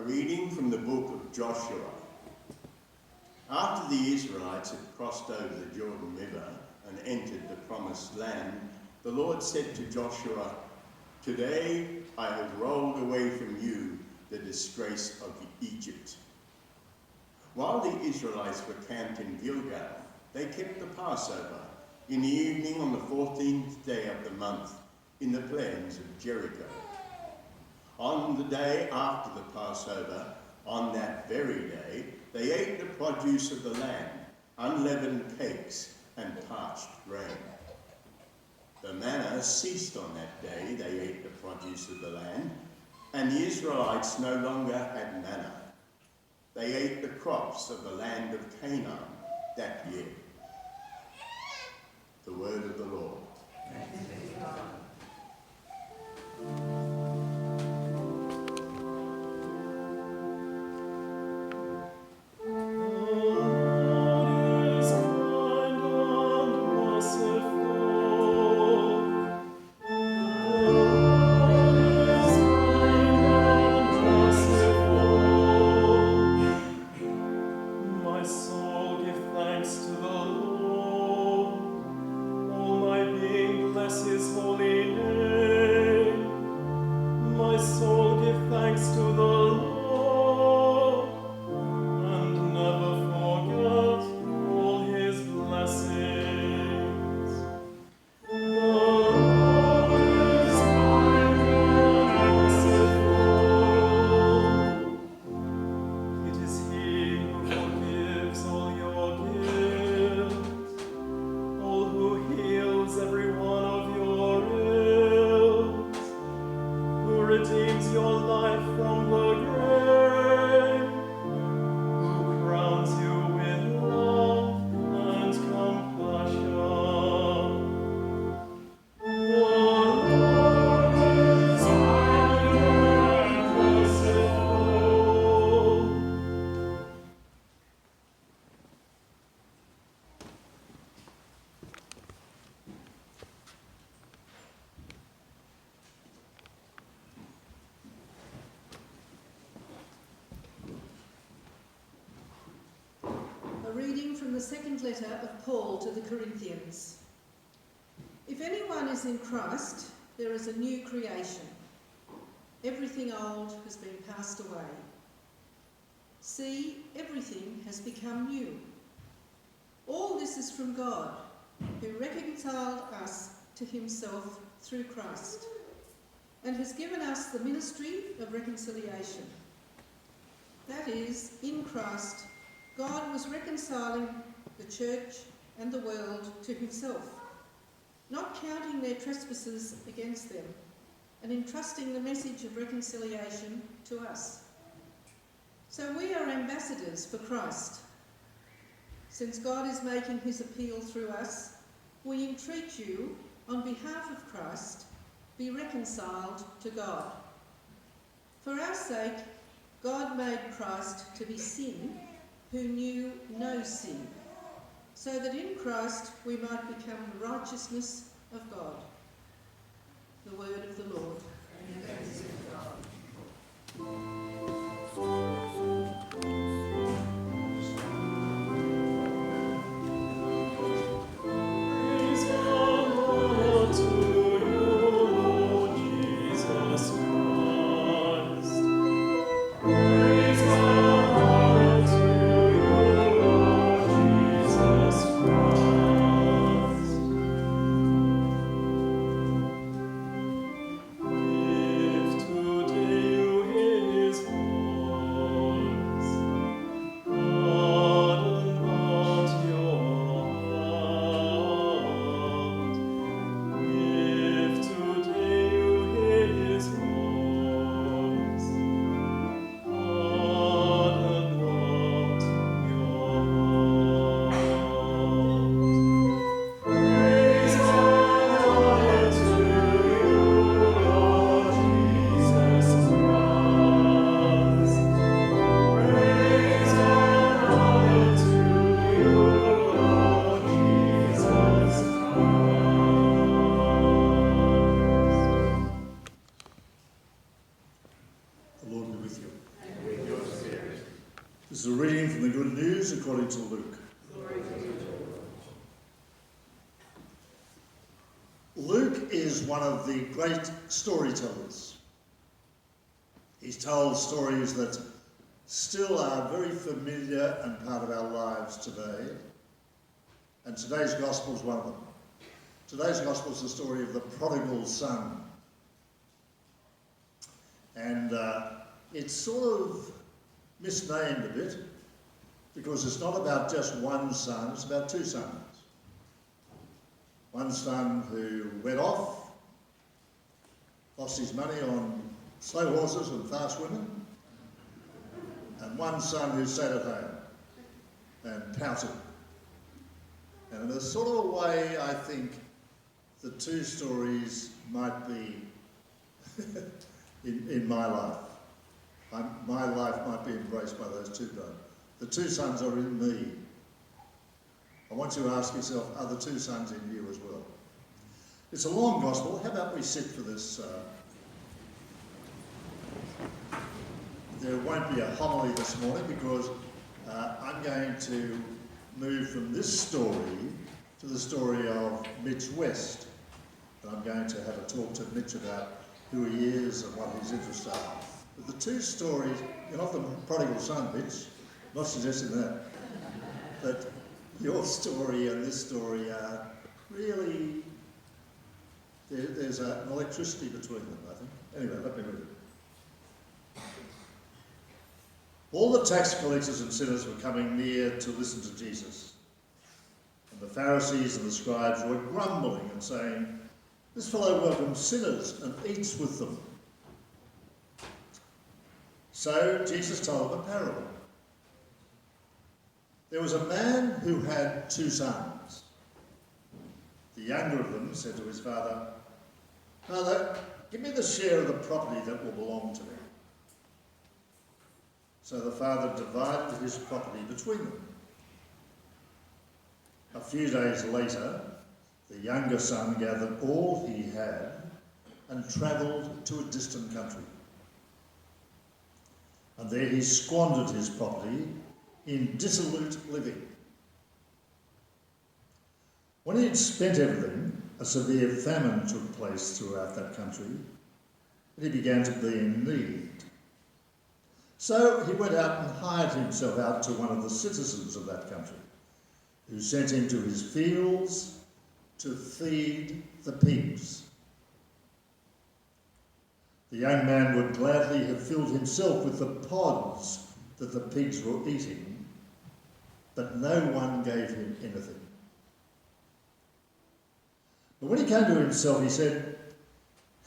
A reading from the book of Joshua. After the Israelites had crossed over the Jordan River and entered the promised land, the Lord said to Joshua, "Today I have rolled away from you the disgrace of Egypt." While the Israelites were camped in Gilgal, they kept the Passover in the evening on the 14th day of the month in the plains of Jericho. On the day after the Passover, on that very day, they ate the produce of the land, unleavened cakes and parched grain. The manna ceased on that day. They ate the produce of the land, and the Israelites no longer had manna. They ate the crops of the land of Canaan that year. The word of the Lord. Thanks be to God. A reading from the second letter of Paul to the Corinthians. If anyone is in Christ, there is a new creation. Everything old has been passed away. See, everything has become new. All this is from God, who reconciled us to himself through Christ, and has given us the ministry of reconciliation. That is, in Christ, God was reconciling the church and the world to himself, not counting their trespasses against them, and entrusting the message of reconciliation to us. So we are ambassadors for Christ. Since God is making his appeal through us, we entreat you, on behalf of Christ, be reconciled to God. For our sake, God made Christ to be sin, who knew no sin, so that in Christ we might become the righteousness of God. The word of the Lord. Thanks be to God. according to Luke. Luke is one of the great storytellers. He's told stories that still are very familiar and part of our lives today. And today's gospel is one of them. Today's gospel is the story of the Prodigal Son. And it's sort of misnamed a bit because it's not about just one son, it's about two sons. One son who went off, lost his money on slow horses and fast women, and one son who sat at home and pouted. And in a sort of a way, I think the two stories might be in my life. My life might be embraced by those two brothers. The two sons are in me. I want you to ask yourself, are the two sons in you as well? It's a long gospel. How about we sit for this? There won't be a homily this morning because I'm going to move from this story to the story of Mitch West. And I'm going to have a talk to Mitch about who he is and what his interests are. But the two stories, you're not the prodigal son, Mitch, I'm not suggesting that, but your story and this story are really, there's an electricity between them, I think. Anyway, let me read it. All the tax collectors and sinners were coming near to listen to Jesus. And the Pharisees and the scribes were grumbling and saying, "This fellow welcomes sinners and eats with them." So Jesus told them a parable. There was a man who had two sons. The younger of them said to his father, "Father, give me the share of the property that will belong to me." So the father divided his property between them. A few days later, the younger son gathered all he had and travelled to a distant country. And there he squandered his property in dissolute living. When he had spent everything, a severe famine took place throughout that country, and he began to be in need. So he went out and hired himself out to one of the citizens of that country, who sent him to his fields to feed the pigs. The young man would gladly have filled himself with the pods that the pigs were eating, but no one gave him anything. But when he came to himself, he said,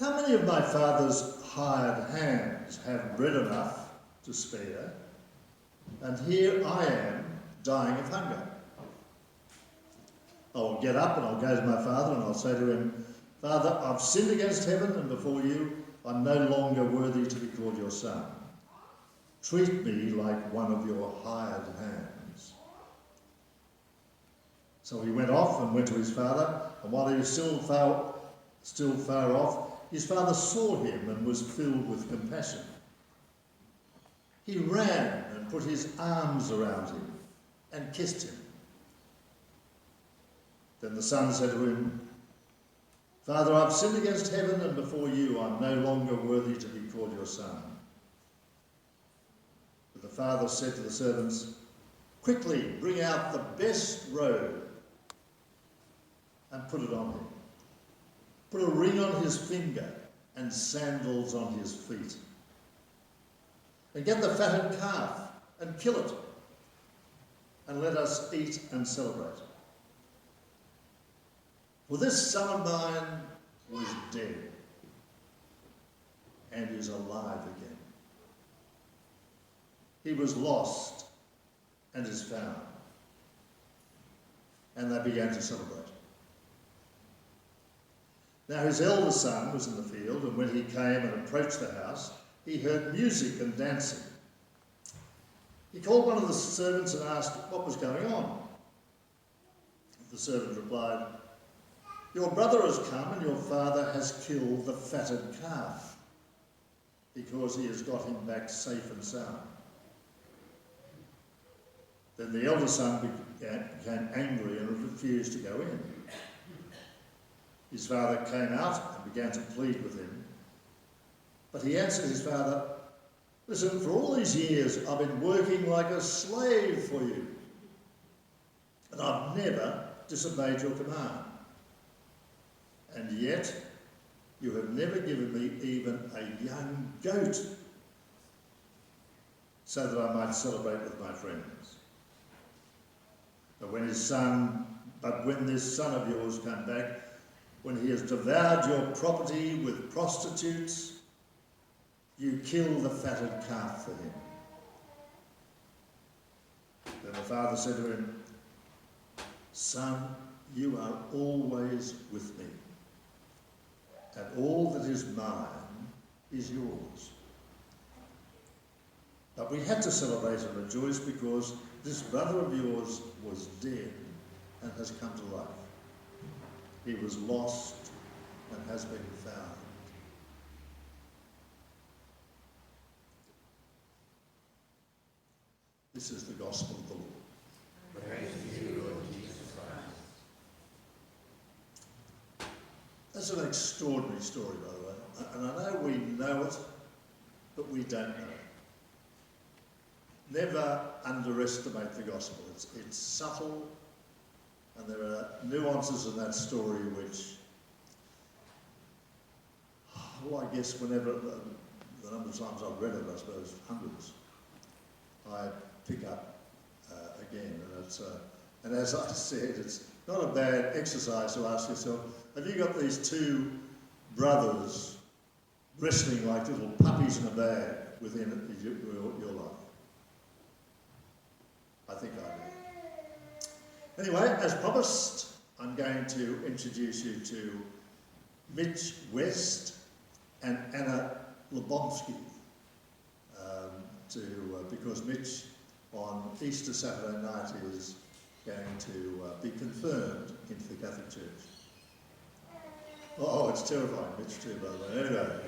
"How many of my father's hired hands have bread enough to spare, and here I am dying of hunger? I will get up and I'll go to my father and I'll say to him, 'Father, I've sinned against heaven and before you. I'm no longer worthy to be called your son. Treat me like one of your hired hands.' So he went off and went to his father, and while he was still far off, his father saw him and was filled with compassion. He ran and put his arms around him and kissed him. Then the son said to him, 'Father, I've sinned against heaven and before you. I'm no longer worthy to be called your son.' But the father said to the servants, 'Quickly bring out the best robe and put it on him. Put a ring on his finger and sandals on his feet. And get the fatted calf and kill it, and let us eat and celebrate. For this son of mine was dead and is alive again. He was lost and is found.' And they began to celebrate. Now his elder son was in the field, and when he came and approached the house, he heard music and dancing. He called one of the servants and asked what was going on. The servant replied, 'Your brother has come and your father has killed the fatted calf, because he has got him back safe and sound.' Then the elder son became angry and refused to go in. His father came out and began to plead with him. But he answered his father, "Listen, for all these years I've been working like a slave for you, and I've never disobeyed your command. And yet you have never given me even a young goat so that I might celebrate with my friends. But when this son of yours come back, when he has devoured your property with prostitutes, you kill the fatted calf for him." Then the father said to him, "Son, you are always with me, and all that is mine is yours. But we had to celebrate and rejoice because this brother of yours was dead and has come to life. He was lost and has been found." This is the gospel of the Lord. Praise to you, Lord Jesus Christ. That's an extraordinary story, by the way. And I know we know it, but we don't know it. Never underestimate the gospel. It's subtle, and there are nuances in that story which, well, I guess whenever, the number of times I've read it, I suppose hundreds, I pick up again. And as I said, it's not a bad exercise to ask yourself, have you got these two brothers wrestling like little puppies in a bag within your life? I think I do. Anyway, as promised, I'm going to introduce you to Mitch West and Anna Lebomsky, because Mitch on Easter Saturday night is going to be confirmed into the Catholic Church. Oh, it's terrifying, Mitch too, by the way. Anyway,